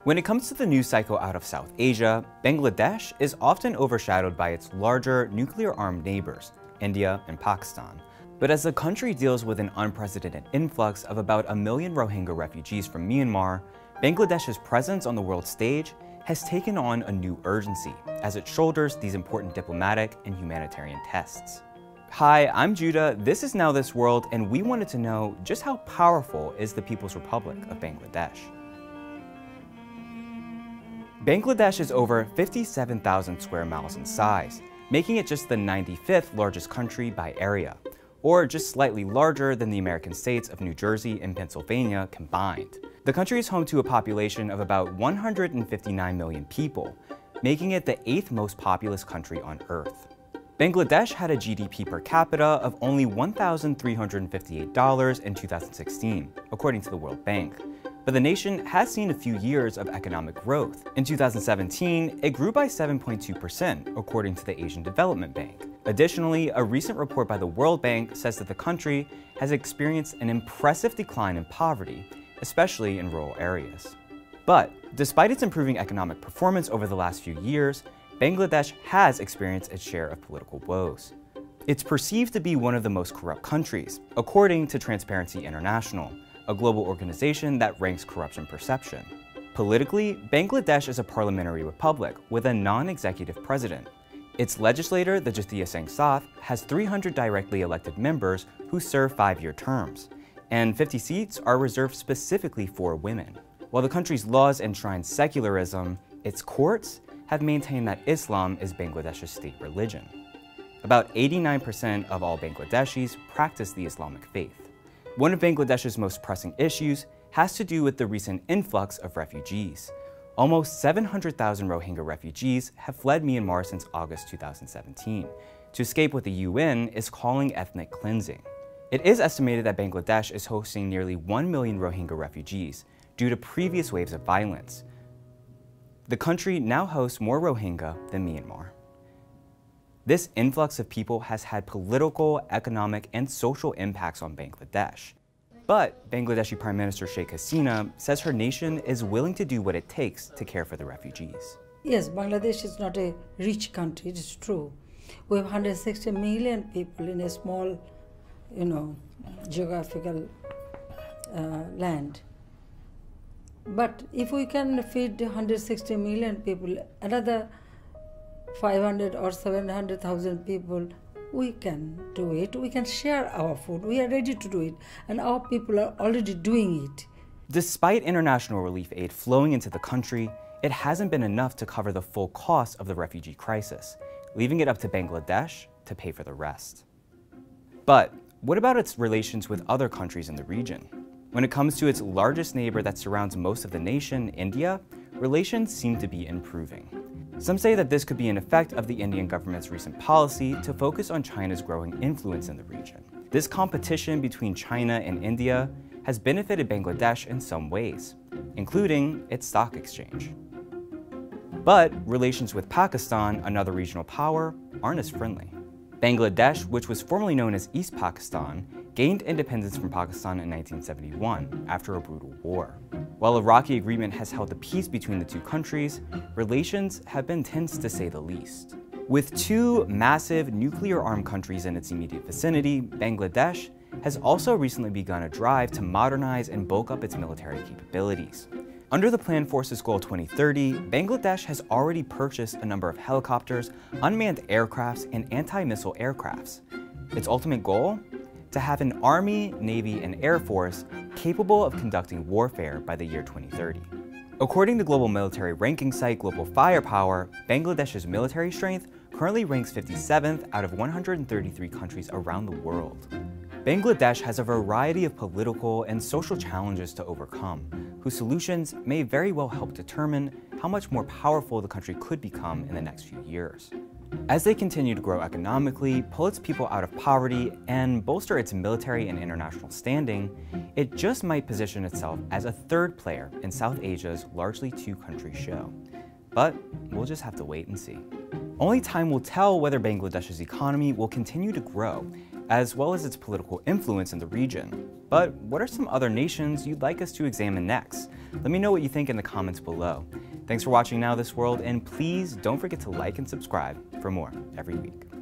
When it comes to the news cycle out of South Asia, Bangladesh is often overshadowed by its larger nuclear-armed neighbors, India and Pakistan. But as the country deals with an unprecedented influx of about 1 million Rohingya refugees from Myanmar, Bangladesh's presence on the world stage has taken on a new urgency as it shoulders these important diplomatic and humanitarian tests. Hi, I'm Judah, this is Now This World, and we wanted to know just how powerful is the People's Republic of Bangladesh? Bangladesh is over 57,000 square miles in size, making it just the 95th largest country by area, or just slightly larger than the American states of New Jersey and Pennsylvania combined. The country is home to a population of about 159 million people, making it the 8th most populous country on Earth. Bangladesh had a GDP per capita of only $1,358 in 2016, according to the World Bank. But the nation has seen a few years of economic growth. In 2017, it grew by 7.2%, according to the Asian Development Bank. Additionally, a recent report by the World Bank says that the country has experienced an impressive decline in poverty, especially in rural areas. But despite its improving economic performance over the last few years, Bangladesh has experienced its share of political woes. It's perceived to be one of the most corrupt countries, according to Transparency International, a global organization that ranks corruption perception. Politically, Bangladesh is a parliamentary republic with a non-executive president. Its legislator, the Jatiya Sangsad, has 300 directly elected members who serve 5-year terms, and 50 seats are reserved specifically for women. While the country's laws enshrine secularism, its courts have maintained that Islam is Bangladesh's state religion. About 89% of all Bangladeshis practice the Islamic faith. One of Bangladesh's most pressing issues has to do with the recent influx of refugees. Almost 700,000 Rohingya refugees have fled Myanmar since August 2017 to escape what the UN is calling ethnic cleansing. It is estimated that Bangladesh is hosting nearly 1 million Rohingya refugees due to previous waves of violence. The country now hosts more Rohingya than Myanmar. This influx of people has had political, economic, and social impacts on Bangladesh. But Bangladeshi Prime Minister Sheikh Hasina says her nation is willing to do what it takes to care for the refugees. Yes, Bangladesh is not a rich country, it is true. We have 160 million people in a small, geographical land. But if we can feed 160 million people, another 500 or 700,000 people, we can do it. We can share our food. We are ready to do it. And our people are already doing it. Despite international relief aid flowing into the country, it hasn't been enough to cover the full cost of the refugee crisis, leaving it up to Bangladesh to pay for the rest. But what about its relations with other countries in the region? When it comes to its largest neighbor that surrounds most of the nation, India, relations seem to be improving. Some say that this could be an effect of the Indian government's recent policy to focus on China's growing influence in the region. This competition between China and India has benefited Bangladesh in some ways, including its stock exchange. But relations with Pakistan, another regional power, aren't as friendly. Bangladesh, which was formerly known as East Pakistan, gained independence from Pakistan in 1971 after a brutal war. While a rocky agreement has held the peace between the two countries, relations have been tense to say the least. With two massive nuclear-armed countries in its immediate vicinity, Bangladesh has also recently begun a drive to modernize and bulk up its military capabilities. Under the Planned Forces Goal 2030, Bangladesh has already purchased a number of helicopters, unmanned aircrafts, and anti-missile aircrafts. Its ultimate goal? To have an Army, Navy, and Air Force capable of conducting warfare by the year 2030. According to global military ranking site Global Firepower, Bangladesh's military strength currently ranks 57th out of 133 countries around the world. Bangladesh has a variety of political and social challenges to overcome, whose solutions may very well help determine how much more powerful the country could become in the next few years. As they continue to grow economically, pull its people out of poverty, and bolster its military and international standing, it just might position itself as a third player in South Asia's largely two-country show. But we'll just have to wait and see. Only time will tell whether Bangladesh's economy will continue to grow, as well as its political influence in the region. But what are some other nations you'd like us to examine next? Let me know what you think in the comments below. Thanks for watching Now This World, and please don't forget to like and subscribe for more every week.